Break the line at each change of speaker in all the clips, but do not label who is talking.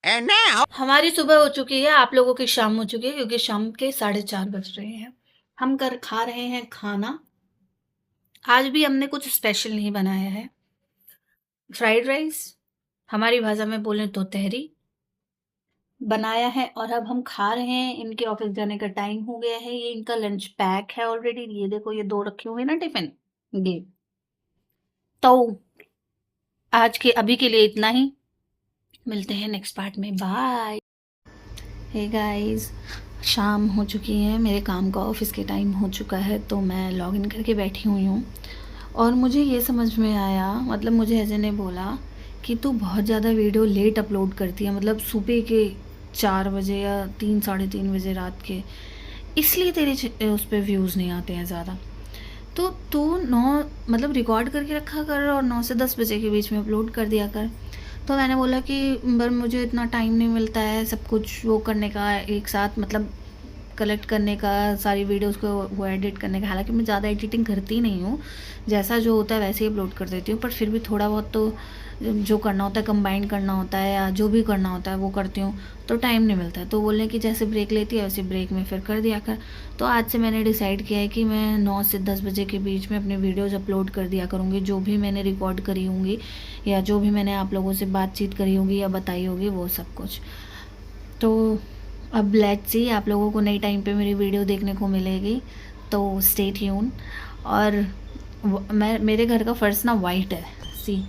And now
हमारी सुबह हो चुकी है, आप लोगों की शाम हो चुकी है क्योंकि शाम के 4:30 बज रहे हैं। हम कर खा रहे हैं खाना। आज भी हमने कुछ स्पेशल नहीं बनाया है। फ्राइड राइस, हमारी भाषा में बोलें तो तहरी बनाया है और अब हम खा रहे हैं। इनके ऑफिस जाने का टाइम हो गया है। ये इनका लंच पैक है ऑलरेडी। ये देखो, ये 2 रखे हुए हैं ना टिफ़िन, ये। तो आज के अभी के लिए इतना ही। मिलते हैं नेक्स्ट पार्ट में। बाय। हे गाइस, शाम हो चुकी है, मेरे काम का ऑफिस के टाइम हो चुका है, तो मैं लॉगिन करके बैठी हुई हूँ। और मुझे ये समझ में आया, मतलब मुझे अजय ने बोला कि तू बहुत ज़्यादा वीडियो लेट अपलोड करती है, मतलब सुबह के 4 बजे या 3 साढ़े 3 बजे रात के, इसलिए तेरे उस पर व्यूज़ नहीं आते हैं ज़्यादा। तो तू 9 मतलब रिकॉर्ड करके रखा कर और 9 से 10 बजे के बीच में अपलोड कर दिया कर। तो मैंने बोला कि पर मुझे इतना टाइम नहीं मिलता है सब कुछ वो करने का एक साथ, मतलब कलेक्ट करने का, सारी वीडियोस को वो एडिट करने का। हालांकि मैं ज़्यादा एडिटिंग करती नहीं हूँ, जैसा जो होता है वैसे ही अपलोड कर देती हूँ, पर फिर भी थोड़ा बहुत तो जो करना होता है, कंबाइन करना होता है या जो भी करना होता है वो करती हूँ, तो टाइम नहीं मिलता है। तो बोलने कि जैसे ब्रेक लेती है वैसे ब्रेक में फिर कर दिया कर। तो आज से मैंने डिसाइड किया है कि मैं 9 से 10 बजे के बीच में अपने वीडियोज़ अपलोड कर दिया करूँगी, जो भी मैंने रिकॉर्ड करी होंगी या जो भी मैंने आप लोगों से बातचीत करी होगी या बताई होगी वो सब कुछ। तो अब लेट्स सी आप लोगों को नई टाइम पे मेरी वीडियो देखने को मिलेगी, तो स्टे ट्यून। और मैं, मेरे घर का फर्श ना वाइट है, सी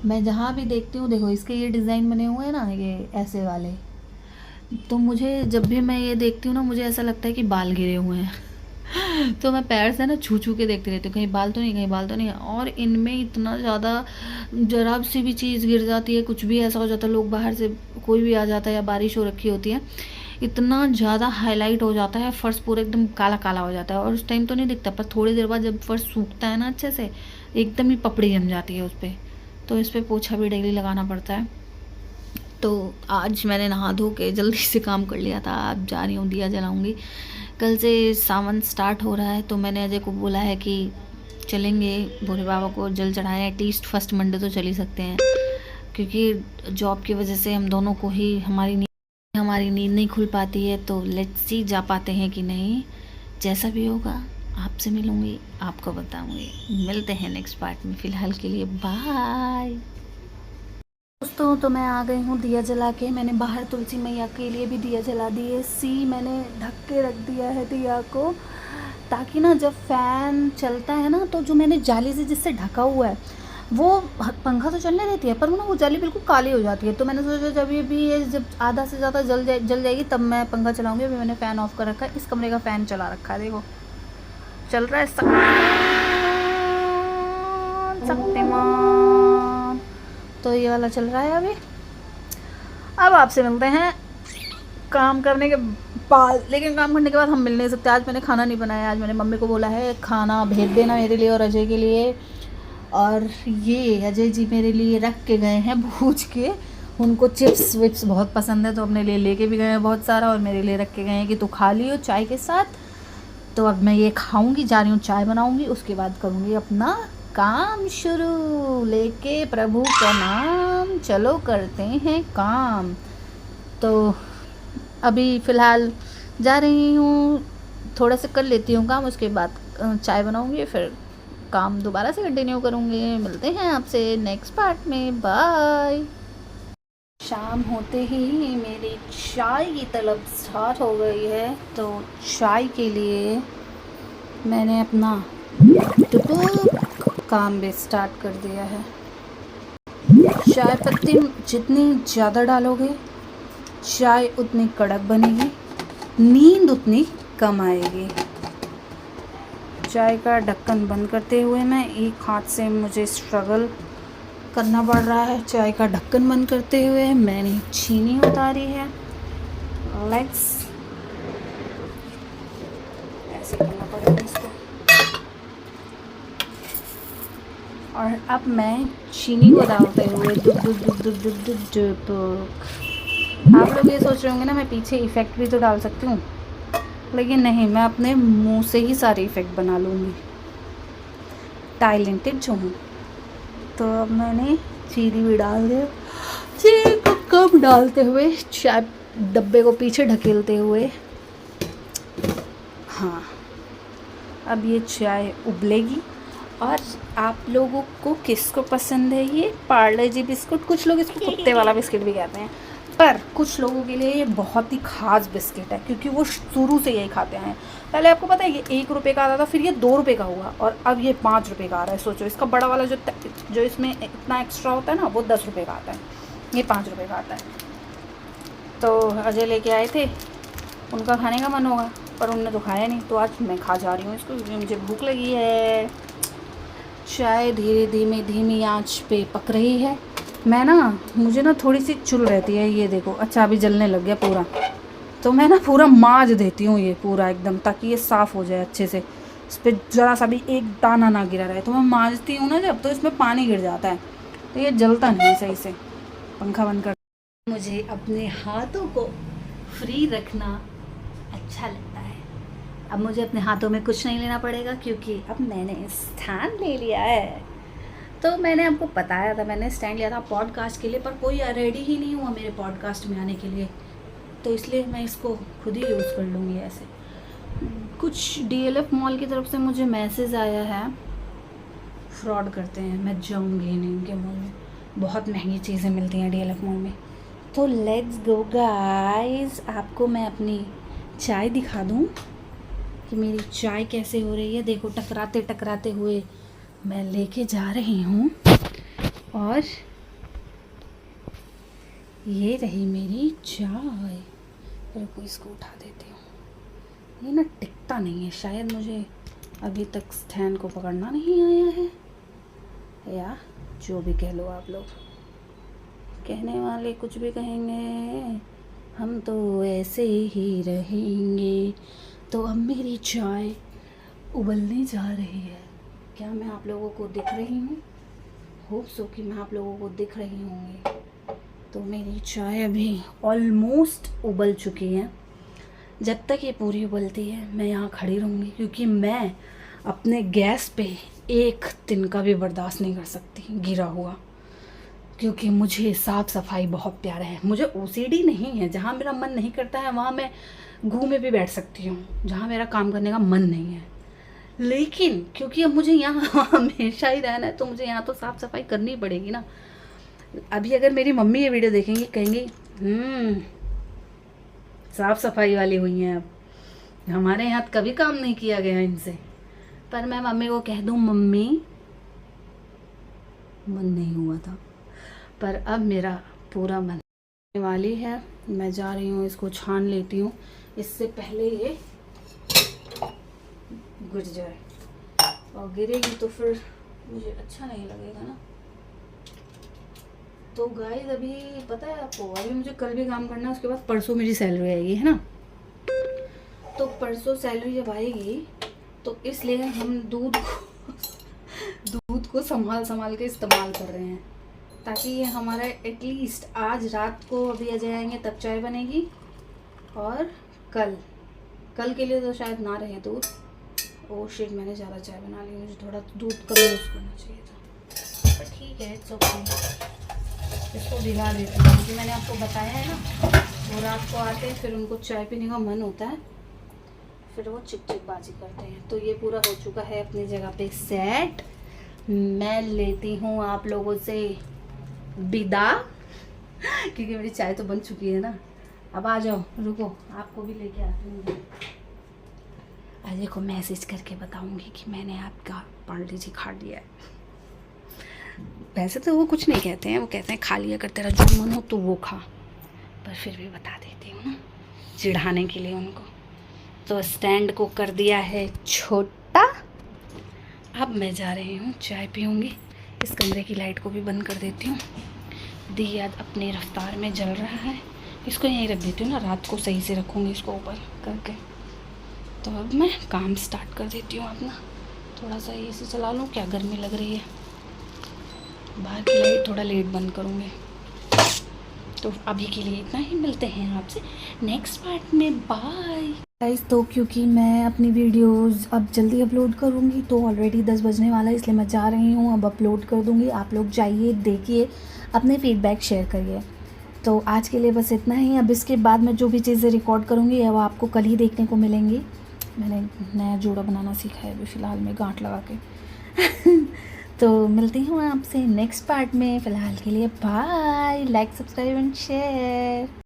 मैं जहाँ भी देखती हूँ, देखो इसके ये डिज़ाइन बने हुए हैं ना, ये ऐसे वाले, तो मुझे जब भी मैं ये देखती हूँ ना, मुझे ऐसा लगता है कि बाल गिरे हुए हैं। तो मैं पैर से ना छू छू के देखती रहती हूँ, कहीं बाल तो नहीं, कहीं बाल तो नहीं है। और इनमें इतना ज़्यादा, जरा सी भी चीज़ गिर जाती है, कुछ भी ऐसा हो जाता है, लोग बाहर से कोई भी आ जाता है या बारिश हो रखी होती है, इतना ज़्यादा हाईलाइट हो जाता है फर्श, पूरा एकदम काला काला हो जाता है। और उस टाइम तो नहीं दिखता, पर थोड़ी देर बाद जब फर्श सूखता है ना अच्छे से, एकदम ही पपड़ी जम जाती है उस पर। तो इस पर पोछा भी डेली लगाना पड़ता है। तो आज मैंने नहा धो के जल्दी से काम कर लिया था। अब जा रही हूँ, दिया जलाऊंगी। कल से सावन स्टार्ट हो रहा है, तो मैंने अजय को बोला है कि चलेंगे भोले बाबा को जल चढ़ाएं। एटलीस्ट फर्स्ट मंडे तो चल ही सकते हैं, क्योंकि जॉब की वजह से हम दोनों को ही हमारी नींद नहीं खुल पाती है। तो लेट्स सी जा पाते हैं कि नहीं। जैसा भी होगा आपसे मिलूँगी, आपको बताऊँगी। मिलते हैं नेक्स्ट पार्ट में। फ़िलहाल के लिए बाय दोस्तों। तो मैं आ गई हूँ दिया जला के। मैंने बाहर तुलसी मैया के लिए भी दिया जला दिए। मैंने ढक के रख दिया है दिया को, ताकि ना जब फ़ैन चलता है ना, तो जो मैंने जाली से जिससे ढका हुआ है, वो पंखा तो चलने देती है, पर वो ना वो जाली बिल्कुल काली हो जाती है। तो मैंने सोचा जब ये जब आधा से ज़्यादा जल जाएगी तब मैं पंखा चलाऊँगी। अभी मैंने फ़ैन ऑफ़ कर रखा है। इस कमरे का फ़ैन चला रखा है, देखो चल रहा है शक्तिमान। तो ये वाला चल रहा है अभी। अब आपसे मिलते हैं काम करने के बाद। लेकिन काम करने के बाद हम मिल नहीं सकते। आज मैंने खाना नहीं बनाया। आज मैंने मम्मी को बोला है खाना भेज देना मेरे लिए और अजय के लिए। और ये अजय जी मेरे लिए रख के गए हैं भूज के। उनको चिप्स विप्स बहुत पसंद है, तो अपने लिए लेके भी गए हैं बहुत सारा, और मेरे लिए रख के गए हैं कि तू खा लियो चाय के साथ। तो अब मैं ये खाऊंगी, जा रही हूँ चाय बनाऊंगी, उसके बाद करूँगी अपना काम शुरू। लेके प्रभु का नाम चलो करते हैं काम। तो अभी फ़िलहाल जा रही हूँ, थोड़ा सा कर लेती हूँ काम, उसके बाद चाय बनाऊंगी, फिर काम दोबारा से कंटिन्यू करूँगी। मिलते हैं आपसे नेक्स्ट पार्ट में। बाय। शाम होते ही मेरी चाय की तलब स्टार्ट हो गई है, तो चाय के लिए मैंने अपना टुटुक काम भी स्टार्ट कर दिया है। चाय पत्ती जितनी ज़्यादा डालोगे, चाय उतनी कड़क बनेगी, नींद उतनी कम आएगी। चाय का ढक्कन बंद करते हुए मैं एक हाथ से मुझे स्ट्रगल करना पड़ रहा है। चाय का ढक्कन बंद करते हुए मैंने चीनी उतारी है। लेट्स ऐसे करना पड़ेगा इसको। और अब मैं चीनी को डालते हुए आप लोग ये सोच रहे होंगे ना मैं पीछे इफ़ेक्ट भी तो डाल सकती हूँ, लेकिन नहीं, मैं अपने मुंह से ही सारे इफ़ेक्ट बना लूँगी, टैलेंटेड जो हूँ। तो अब मैंने चीनी भी डाल दिया। चीनी को कम डालते हुए, चाय डब्बे को पीछे ढकेलते हुए, हाँ अब ये चाय उबलेगी। और आप लोगों को किसको पसंद है ये पार्ले जी बिस्कुट? कुछ लोग इसको कुत्ते वाला बिस्किट भी कहते हैं, पर कुछ लोगों के लिए ये बहुत ही ख़ास बिस्किट है, क्योंकि वो शुरू से यही खाते हैं। पहले आपको पता है ये 1 रुपये का आता था, फिर ये 2 रुपये का हुआ, और अब ये 5 रुपये का आ रहा है। सोचो, इसका बड़ा वाला जो इसमें इतना एक्स्ट्रा होता है ना, वो 10 रुपये का आता है, ये 5 रुपये का आता है। तो अजय लेके आए थे, उनका खाने का मन होगा, पर उनने तो खाया नहीं, तो आज मैं खा जा रही हूँ इसको, क्योंकि मुझे भूख लगी है। चाय धीरे धीमी आंच पे पक रही है। मैं ना, मुझे ना थोड़ी सी चुल रहती है, ये देखो, अच्छा अभी जलने लग गया पूरा, तो मैं ना पूरा माज देती हूँ ये पूरा एकदम, ताकि ये साफ़ हो जाए अच्छे से, इस पर ज़रा सा भी एक दाना ना गिरा रहे। तो मैं माजती हूँ ना जब, तो इसमें पानी गिर जाता है, तो ये जलता नहीं है सही से। पंखा बंद कर। मुझे अपने हाथों को फ्री रखना अच्छा लगता है। अब मुझे अपने हाथों में कुछ नहीं लेना पड़ेगा, क्योंकि अब मैंने स्थान ले लिया है। तो मैंने आपको बताया था, मैंने स्टैंड लिया था पॉडकास्ट के लिए, पर कोई रेडी ही नहीं हुआ मेरे पॉडकास्ट में आने के लिए, तो इसलिए मैं इसको खुद ही यूज़ कर लूँगी। ऐसे कुछ DLF मॉल की तरफ से मुझे मैसेज आया है, फ्रॉड करते हैं, मैं जाऊँगी नहीं उनके मॉल में, बहुत महंगी चीज़ें मिलती हैं DLF मॉल में। तो लेट्स गो गाइस, आपको मैं अपनी चाय दिखा दूँ कि मेरी चाय कैसे हो रही है। देखो, टकराते टकराते हुए मैं लेके जा रही हूँ, और ये रही मेरी चाय। रुको, इसको उठा देती हूँ। ये ना टिकता नहीं है, शायद मुझे अभी तक स्टैंड को पकड़ना नहीं आया है, या जो भी कह लो आप लोग, कहने वाले कुछ भी कहेंगे, हम तो ऐसे ही रहेंगे। तो अब मेरी चाय उबलने जा रही है। क्या मैं आप लोगों को दिख रही हूँ? होप सो कि मैं आप लोगों को दिख रही होंगी। तो मेरी चाय अभी ऑलमोस्ट उबल चुकी है। जब तक ये पूरी उबलती है मैं यहाँ खड़ी रहूँगी, क्योंकि मैं अपने गैस पे एक तिनका भी बर्दाश्त नहीं कर सकती गिरा हुआ, क्योंकि मुझे साफ़ सफाई बहुत प्यारा है। मुझे OCD नहीं है, जहाँ मेरा मन नहीं करता है वहाँ मैं घूमे भी बैठ सकती हूँ, जहाँ मेरा काम करने का मन नहीं है। लेकिन क्योंकि अब मुझे यहाँ हमेशा ही रहना है, तो मुझे यहाँ तो साफ़ सफाई करनी पड़ेगी ना। अभी अगर मेरी मम्मी ये वीडियो देखेंगी, कहेंगी साफ़ सफाई वाली हुई हैं, अब हमारे यहाँ कभी काम नहीं किया गया इनसे। पर मैं मम्मी को कह दूँ, मम्मी मन नहीं हुआ था, पर अब मेरा पूरा मन वाली है। मैं जा रही हूँ, इसको छान लेती हूँ, इससे पहले ये गिर जाए, और गिरेगी तो फिर मुझे अच्छा नहीं लगेगा ना। तो गाइस, अभी पता है आपको, अभी मुझे कल भी काम करना है, उसके बाद परसों मेरी सैलरी आएगी, है ना। तो परसों सैलरी जब आएगी, तो इसलिए हम दूध को संभाल के इस्तेमाल कर रहे हैं, ताकि ये हमारा एटलीस्ट आज रात को, अभी अजय आएंगे तब चाय बनेगी, और कल के लिए तो शायद ना रहे दूध। ओह शिट, मैंने ज़्यादा चाय बना ली, मुझे थोड़ा दूध कम यूज़ करना चाहिए था, पर ठीक है, इट्स ओके। इसको भिगा देती हूँ, क्योंकि मैंने आपको बताया है ना, वो रात को आते हैं, फिर उनको चाय पीने का मन होता है, फिर वो चिकचिकबाजी करते हैं। तो ये पूरा हो चुका है अपनी जगह पे सेट। मैं लेती हूँ आप लोगों से विदा, क्योंकि मेरी चाय तो बन चुकी है ना। अब आ जाओ, रुको, आपको भी लेके आती हूँ। अजय को मैसेज करके बताऊंगी कि मैंने आपका पार्ले जी खा लिया है। वैसे तो वो कुछ नहीं कहते हैं, वो कहते हैं खा लिया कर, तेरा जो मन हो तो वो खा, पर फिर भी बता देती हूँ ना, चिढ़ाने के लिए उनको। तो स्टैंड को कर दिया है छोटा। अब मैं जा रही हूँ, चाय पीऊँगी। इस कमरे की लाइट को भी बंद कर देती हूँ, दिया अपनी रफ्तार में जल रहा है। इसको यहीं रख देती हूँ ना, रात को सही से रखूँगी इसको ऊपर करके। तो अब मैं काम स्टार्ट कर देती हूँ अपना। थोड़ा सा AC चला लूँ, क्या गर्मी लग रही है। बाहर की लाइट थोड़ा लेट बंद करूँगी। तो अभी के लिए इतना ही, मिलते हैं आपसे नेक्स्ट पार्ट में, बाय गाइस। तो क्योंकि मैं अपनी वीडियोस अब जल्दी अपलोड करूँगी, तो ऑलरेडी 10 बजने वाला है, इसलिए मैं जा रही हूँ, अब अपलोड कर दूँगी। आप लोग जाइए, देखिए, अपने फीडबैक शेयर करिए। तो आज के लिए बस इतना ही। अब इसके बाद मैं जो भी चीज़ें रिकॉर्ड करूँगी वो आपको कल ही देखने को मिलेंगी। मैंने नया जोड़ा बनाना सीखा है अभी फ़िलहाल में, गांठ लगा के। तो मिलती हूँ आपसे नेक्स्ट पार्ट में। फ़िलहाल के लिए bye. Like, subscribe and share.